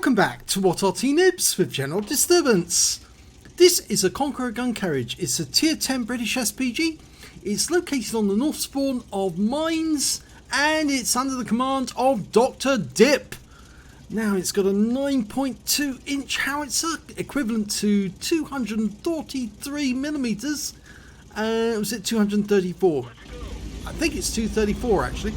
Welcome back to What Arty Noobs with General Disturbance. This is a Conqueror Gun Carriage. It's a tier 10 British SPG. It's located on the north spawn of Mines and it's under the command of Dr. Dip. Now it's got a 9.2 inch howitzer equivalent to 243 millimeters. Was it 234? I think it's 234 actually.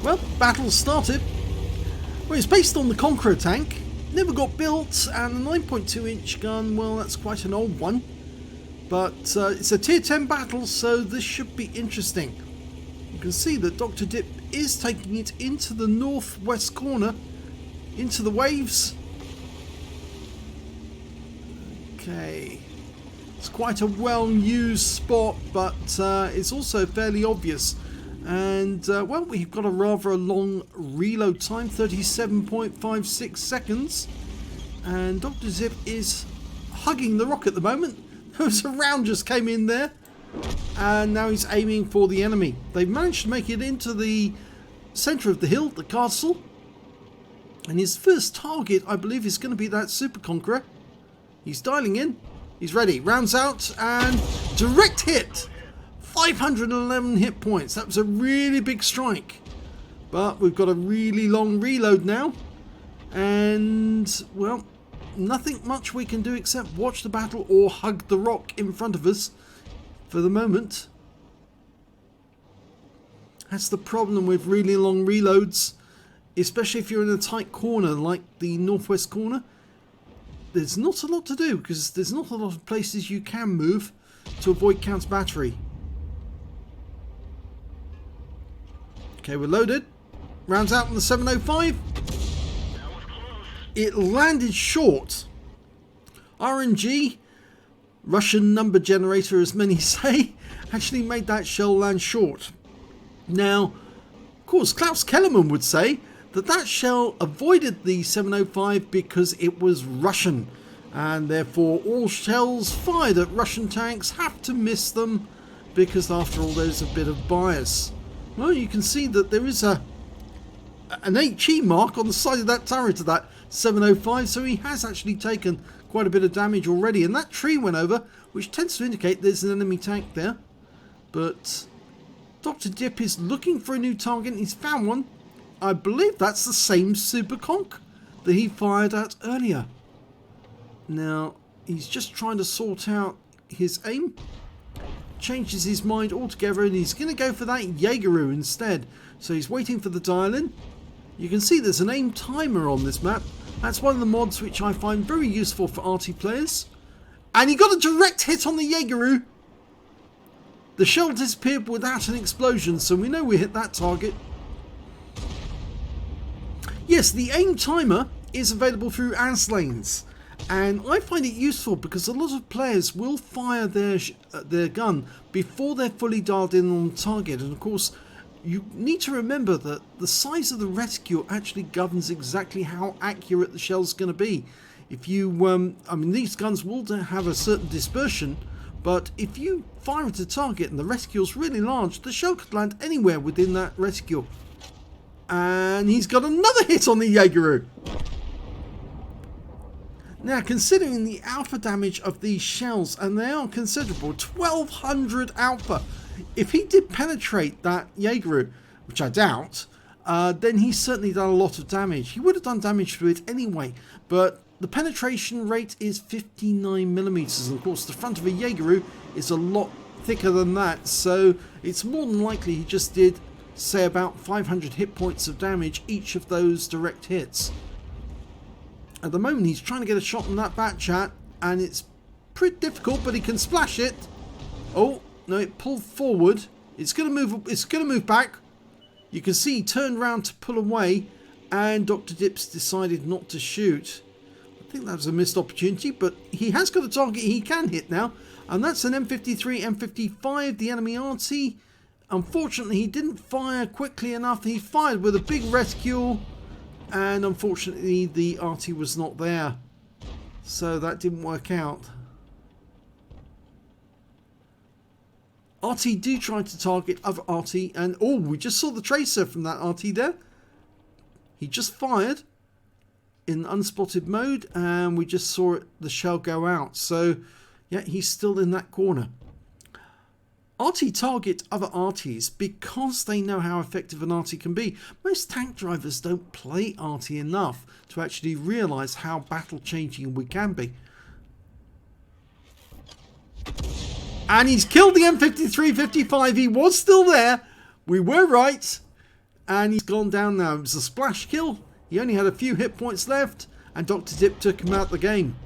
Well, battle started. Well, it's based on the Conqueror tank, never got built, and the 9.2 inch gun, well, that's quite an old one. But it's a tier 10 battle, so this should be interesting. You can see that Dr. Dip is taking it into the northwest corner, into the waves. Okay, it's quite a well-used spot, but it's also fairly obvious. And well, we've got a rather long reload time, 37.56 seconds, and Dr. Zip is hugging the rock at the moment. There was a round just came in there, and now he's aiming for the enemy. They've managed to make it into the centre of the hill, the castle, and his first target, I believe, is going to be that Super Conqueror. He's dialing in, he's ready, rounds out, and direct hit. 511 hit points. That was a really big strike, but we've got a really long reload now, and well, nothing much we can do except watch the battle or hug the rock in front of us for the moment. That's the problem with really long reloads, especially if you're in a tight corner like the northwest corner. There's not a lot to do because there's not a lot of places you can move to avoid counter battery. Okay, we're loaded. Rounds out on the 705. It landed short. RNG, Russian number generator as many say, actually made that shell land short. Now, of course, Klaus Kellerman would say that that shell avoided the 705 because it was Russian. And therefore all shells fired at Russian tanks have to miss them because after all there's a bit of bias. Well, you can see that there is an HE mark on the side of that turret of that 705, so he has actually taken quite a bit of damage already, and that tree went over, which tends to indicate there's an enemy tank there. But Dr. Dip is looking for a new target, and he's found one. I believe that's the same Super Conk that he fired at earlier. Now, he's just trying to sort out his aim. Changes his mind altogether, and he's going to go for that Jaegeru instead. So he's waiting for the dial-in. You can see there's an aim timer on this map. That's one of the mods which I find very useful for Arty players. And he got a direct hit on the Jaegeru. The shell disappeared without an explosion, so we know we hit that target. Yes, the aim timer is available through Aslains. And I find it useful because a lot of players will fire their gun before they're fully dialed in on target. And of course, you need to remember that the size of the reticule actually governs exactly how accurate the shell's going to be. If you, I mean, these guns will have a certain dispersion, but if you fire at a target and the reticule's really large, the shell could land anywhere within that reticule. And he's got another hit on the Jaegeru. Now, considering the alpha damage of these shells, and they are considerable, 1200 alpha, if he did penetrate that Jaegeru, which I doubt, then he's certainly done a lot of damage. He would have done damage to it anyway, but the penetration rate is 59 millimeters, and of course the front of a Jaegeru is a lot thicker than that, so it's more than likely he just did, say, about 500 hit points of damage each of those direct hits. At the moment he's trying to get a shot on that bat chat, and it's pretty difficult, but he can splash it. Oh no, it pulled forward. It's gonna move back. You can see he turned around to pull away, and Dr. Dips decided not to shoot. I think that was a missed opportunity, but he has got a target he can hit now, and that's an M53 M55, the enemy Arty. Unfortunately he didn't fire quickly enough. He fired with a big reticule, and unfortunately the Arty was not there, so that didn't work out. Arty do try to target other Arty, and oh, we just saw the tracer from that Arty there. He just fired, in unspotted mode, and we just saw the shell go out. So yeah, he's still in that corner. Arty target other Arties because they know how effective an Arty can be. Most tank drivers don't play Arty enough to actually realise how battle changing we can be. And he's killed the M53-55. He was still there. We were right. And he's gone down now. It was a splash kill. He only had a few hit points left. And Dr. Dip took him out of the game.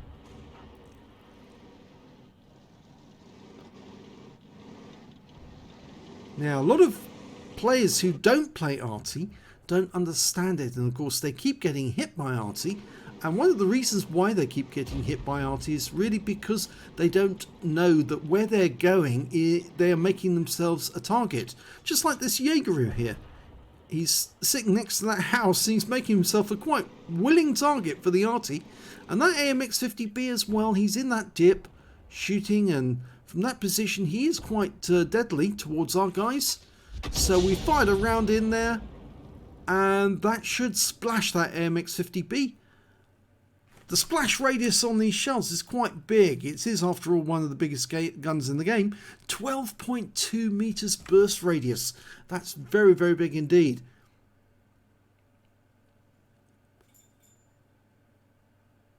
Now, a lot of players who don't play Arty don't understand it. And of course, they keep getting hit by Arty. And one of the reasons why they keep getting hit by Arty is really because they don't know that where they're going, they are making themselves a target. Just like this Jaegeru here. He's sitting next to that house and he's making himself a quite willing target for the Arty. And that AMX-50B as well, he's in that dip, shooting, and from that position he is quite deadly towards our guys. So we fired a round in there, and that should splash that AMX-50B. The splash radius on these shells is quite big. It is, after all, one of the biggest guns in the game. 12.2 meters burst radius. That's very, very big indeed.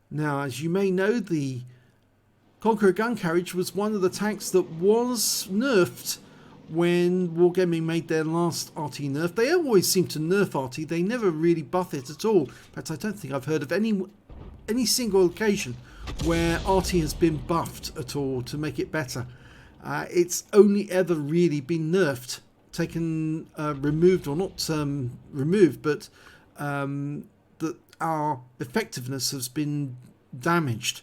Now, as you may know, the Conqueror Gun Carriage was one of the tanks that was nerfed when Wargaming made their last Arty nerf. They always seem to nerf Arty. They never really buff it at all. In fact, I don't think I've heard of any single occasion where Arty has been buffed at all to make it better. It's only ever really been nerfed, taken, removed, or not removed, but that our effectiveness has been damaged.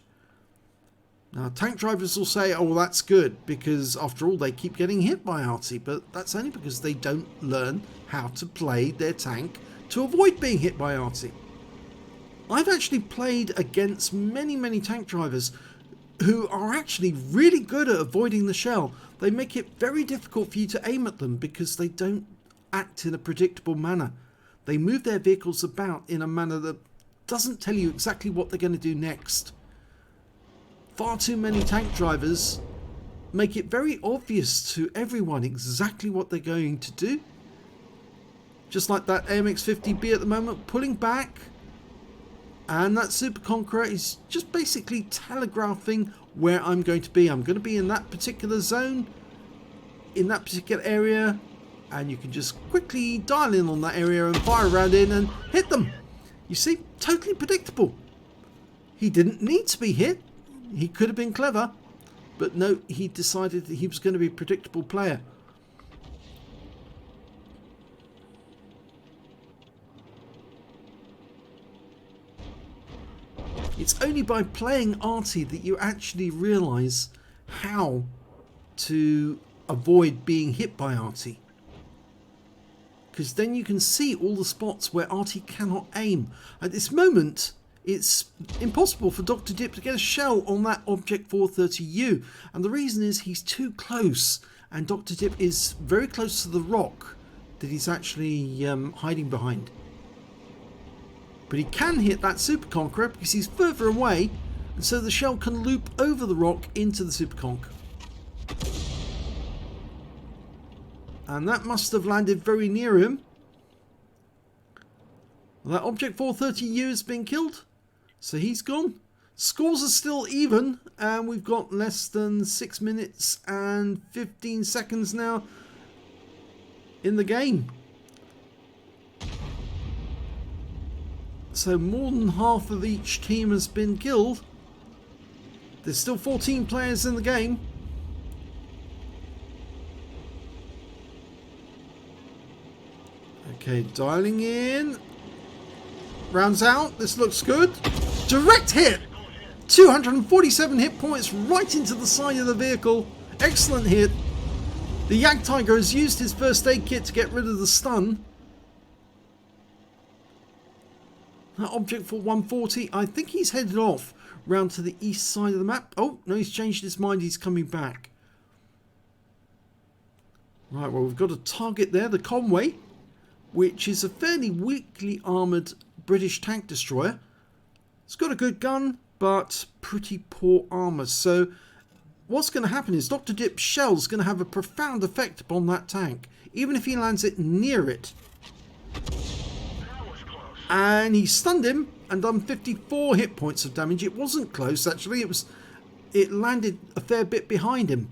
Now, tank drivers will say, oh, well, that's good, because after all, they keep getting hit by Arty, but that's only because they don't learn how to play their tank to avoid being hit by Arty. I've actually played against many tank drivers who are actually really good at avoiding the shell. They make it very difficult for you to aim at them because they don't act in a predictable manner. They move their vehicles about in a manner that doesn't tell you exactly what they're going to do next. Far too many tank drivers make it very obvious to everyone exactly what they're going to do. Just like that AMX-50B at the moment, pulling back. And that Super Conqueror is just basically telegraphing where I'm going to be. I'm going to be in that particular zone, in that particular area, and you can just quickly dial in on that area and fire around in and hit them. You see, totally predictable. He didn't need to be hit. He could have been clever, but no, he decided that he was going to be a predictable player. It's only by playing Arty that you actually realise how to avoid being hit by Arty. Because then you can see all the spots where Arty cannot aim. At this moment, it's impossible for Dr. Dip to get a shell on that Object 430U. And the reason is he's too close. And Dr. Dip is very close to the rock that he's actually hiding behind. But he can hit that Super Conqueror because he's further away, and so the shell can loop over the rock into the Super Conch. And that must have landed very near him. Well, that Object 430U has been killed, so he's gone. Scores are still even, and we've got less than 6 minutes and 15 seconds now in the game. So more than half of each team has been killed. There's still 14 players in the game. Okay, dialing in. Rounds out. This looks good. Direct hit. 247 hit points right into the side of the vehicle. Excellent hit. The Yak Tiger has used his first aid kit to get rid of the stun. That Object for 140, I think he's headed off round to the east side of the map. Oh, no, he's changed his mind. He's coming back. Right, well, we've got a target there, the Conway, which is a fairly weakly armoured British tank destroyer. It's got a good gun, but pretty poor armor. So what's going to happen is Dr. Dip's shell's going to have a profound effect upon that tank, even if he lands it near it. And he stunned him and done 54 hit points of damage. It wasn't close, actually. It landed a fair bit behind him.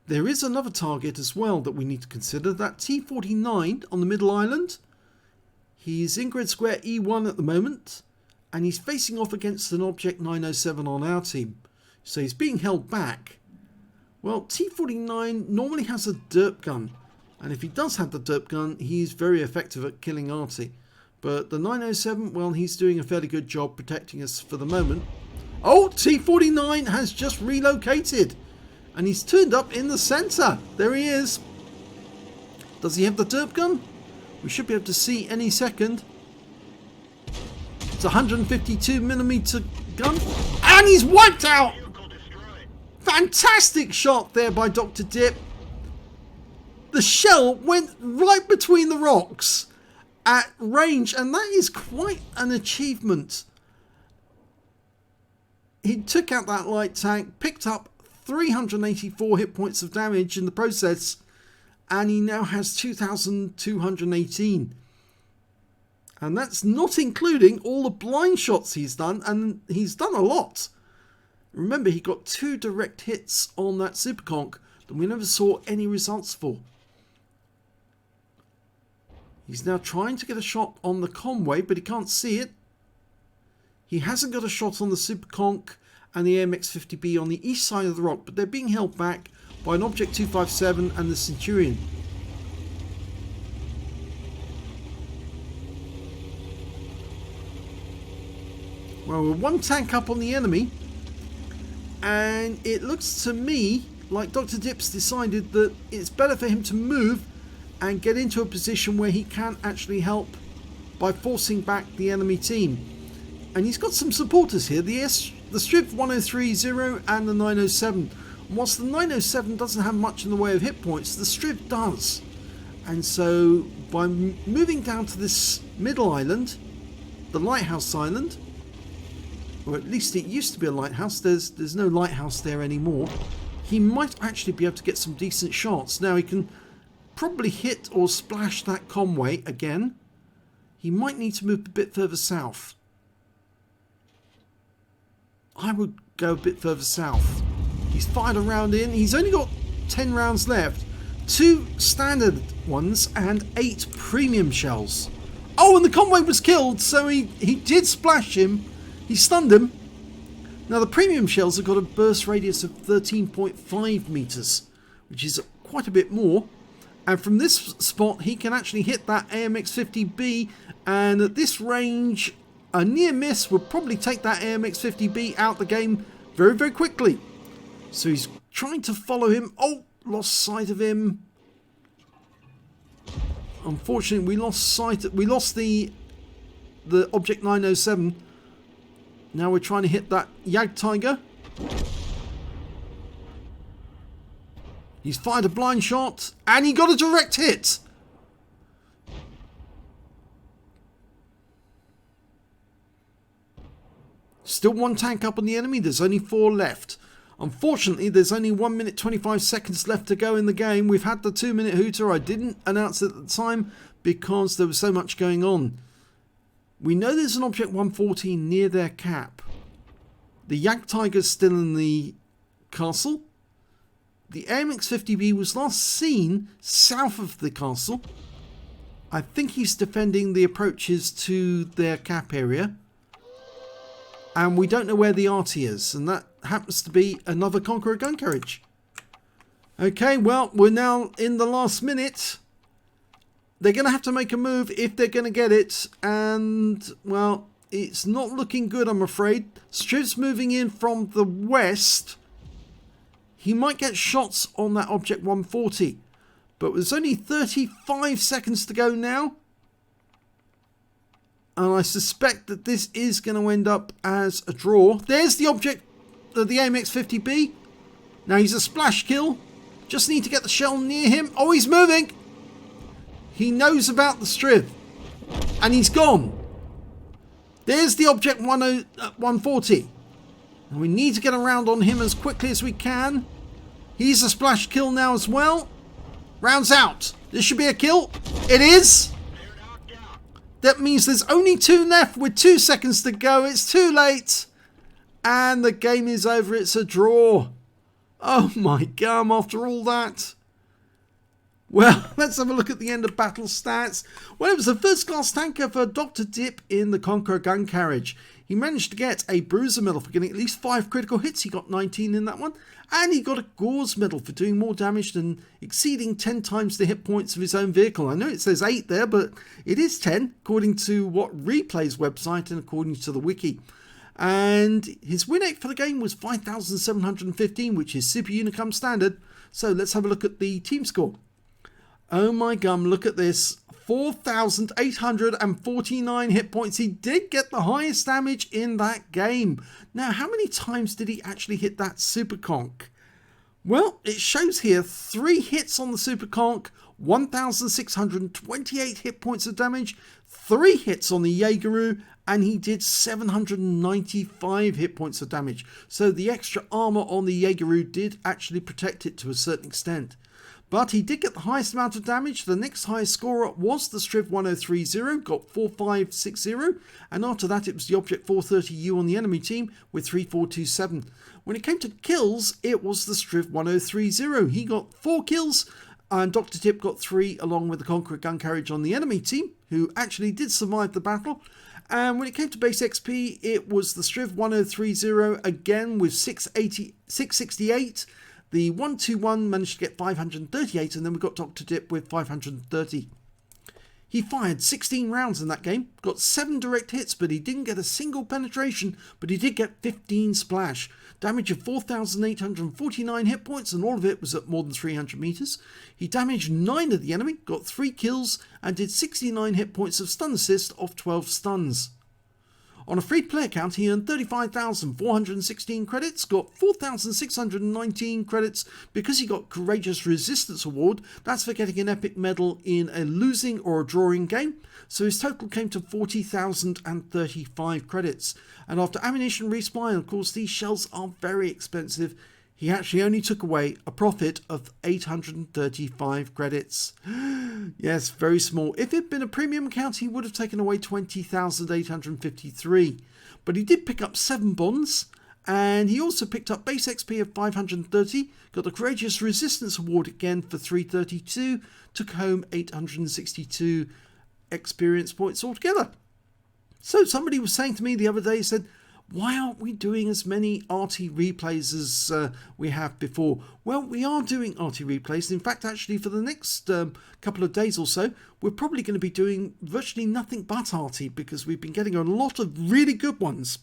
There is another target as well that we need to consider. That T-49 on the middle island. He's in grid square E1 at the moment, and he's facing off against an Object 907 on our team. So he's being held back. Well, T-49 normally has a derp gun, and if he does have the derp gun, he's very effective at killing Arty. But the 907, well, he's doing a fairly good job protecting us for the moment. Oh, T-49 has just relocated, and he's turned up in the center. There he is. Does he have the derp gun? We should be able to see any second. It's a 152mm gun, and he's wiped out. Fantastic shot there by Dr. Dip. The shell went right between the rocks at range, and that is quite an achievement. He took out that light tank, picked up 384 hit points of damage in the process, and he now has 2,218. And that's not including all the blind shots he's done, and he's done a lot. Remember, he got 2 direct hits on that Super Conk that we never saw any results for. He's now trying to get a shot on the Conway, but he can't see it. He hasn't got a shot on the Super Conk and the AMX-50B on the east side of the rock, but they're being held back by an Object 257 and the Centurion. Well, we're 1 tank up on the enemy, and it looks to me like Dr. Dip's decided that it's better for him to move and get into a position where he can actually help by forcing back the enemy team. And he's got some supporters here, the Striv 1030 and the 907. Whilst the 907 doesn't have much in the way of hit points, the Striv does. And so by moving down to this middle island, the lighthouse island, or at least it used to be a lighthouse, there's no lighthouse there anymore, he might actually be able to get some decent shots. Now he can probably hit or splash that Conway again. He might need to move a bit further south. I would go a bit further south. He's fired a round in. He's only got 10 rounds left. 2 standard ones and 8 premium shells. Oh, and the Conway was killed, so he did splash him. He stunned him. Now the premium shells have got a burst radius of 13.5 meters, which is quite a bit more. And from this spot, he can actually hit that AMX-50B, and at this range, a near miss would probably take that AMX-50B out the game very, very quickly. So he's trying to follow him. Oh, lost sight of him. Unfortunately, we lost the Object 907. Now we're trying to hit that Jagdtiger. He's fired a blind shot, and he got a direct hit. Still 1 tank up on the enemy. There's only 4 left. Unfortunately, there's only 1 minute 25 seconds left to go in the game. We've had the 2-minute hooter. I didn't announce it at the time because there was so much going on. We know there's an Object 140 near their cap. The Jagdtiger's still in the castle. The AMX-50B was last seen south of the castle. I think he's defending the approaches to their cap area. And we don't know where the Arty is, and that happens to be another Conqueror Gun Carriage. Okay, well, we're now in the last minute. They're going to have to make a move if they're going to get it, and, well, it's not looking good, I'm afraid. Striv's moving in from the west. He might get shots on that Object 140, but there's only 35 seconds to go now. And I suspect that this is going to end up as a draw. There's the Object, the AMX-50B. Now he's a splash kill. Just need to get the shell near him. Oh, he's moving. He knows about the strip. And he's gone. There's the object 140. And we need to get around on him as quickly as we can. He's a splash kill now as well. Rounds out. This should be a kill. It is. That means there's only 2 left with 2 seconds to go. It's too late. And the game is over. It's a draw. Oh my gum, after all that. Well, let's have a look at the end of battle stats. Well, it was a first class tanker for Dr. Dip in the Conqueror Gun Carriage. He managed to get a Bruiser medal for getting at least 5 critical hits. He got 19 in that one. And he got a Gore's medal for doing more damage than exceeding 10 times the hit points of his own vehicle. I know it says 8 there, but it is 10, according to what Replay's website and according to the wiki. And his win rate for the game was 5,715, which is Super Unicum standard. So let's have a look at the team score. Oh my gum, look at this. 4,849 hit points. He did get the highest damage in that game. Now, how many times did he actually hit that Super Conk? Well, it shows here 3 hits on the Super Conk, 1,628 hit points of damage, 3 hits on the Jaegeru, and he did 795 hit points of damage. So the extra armor on the Jaegeru did actually protect it to a certain extent. But he did get the highest amount of damage. The next highest scorer was the Striv 1030, got 4560. And after that, it was the Object 430U on the enemy team with 3427. When it came to kills, it was the Striv 1030. He got 4 kills. And Dr. Tip got 3 along with the Conqueror Gun Carriage on the enemy team, who actually did survive the battle. And when it came to base XP, it was the Striv 1030 again with 668. The 121 managed to get 538, and then we got Dr. Dip with 530. He fired 16 rounds in that game, got 7 direct hits, but he didn't get a single penetration, but he did get 15 splash. Damage of 4,849 hit points, and all of it was at more than 300 meters. He damaged 9 of the enemy, got 3 kills, and did 69 hit points of stun assist off 12 stuns. On a free player count, he earned 35,416 credits, got 4,619 credits because he got Courageous Resistance Award. That's for getting an epic medal in a losing or a drawing game. So his total came to 40,035 credits. And after ammunition resupply, and of course these shells are very expensive, he actually only took away a profit of 835 credits. Yes, very small. If it had been a premium account, he would have taken away 20,853. But he did pick up 7 bonds, and he also picked up base XP of 530, got the Courageous Resistance Award again for 332, took home 862 experience points altogether. So somebody was saying to me the other day, said, why aren't we doing as many Arty replays as we have before? Well, we are doing Arty replays. In fact, actually, for the next couple of days or so, we're probably going to be doing virtually nothing but Arty because we've been getting a lot of really good ones.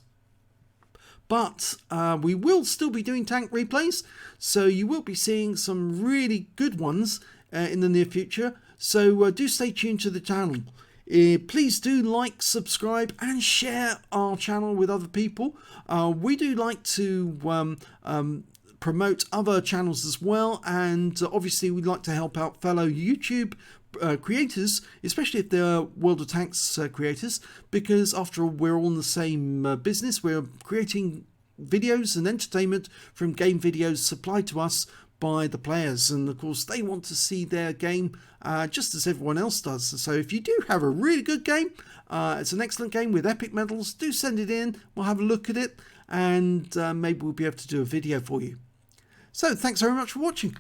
But we will still be doing tank replays, so you will be seeing some really good ones in the near future. So do stay tuned to the channel. Please do like, subscribe and share our channel with other people. We do like to promote other channels as well, and obviously we'd like to help out fellow YouTube creators, especially if they're World of Tanks creators, because after all we're all in the same business. We're creating videos and entertainment from game videos supplied to us by the players, and of course they want to see their game just as everyone else does. So if you do have a really good game, it's an excellent game with epic medals, do send it in, we'll have a look at it, and maybe we'll be able to do a video for you. So thanks very much for watching.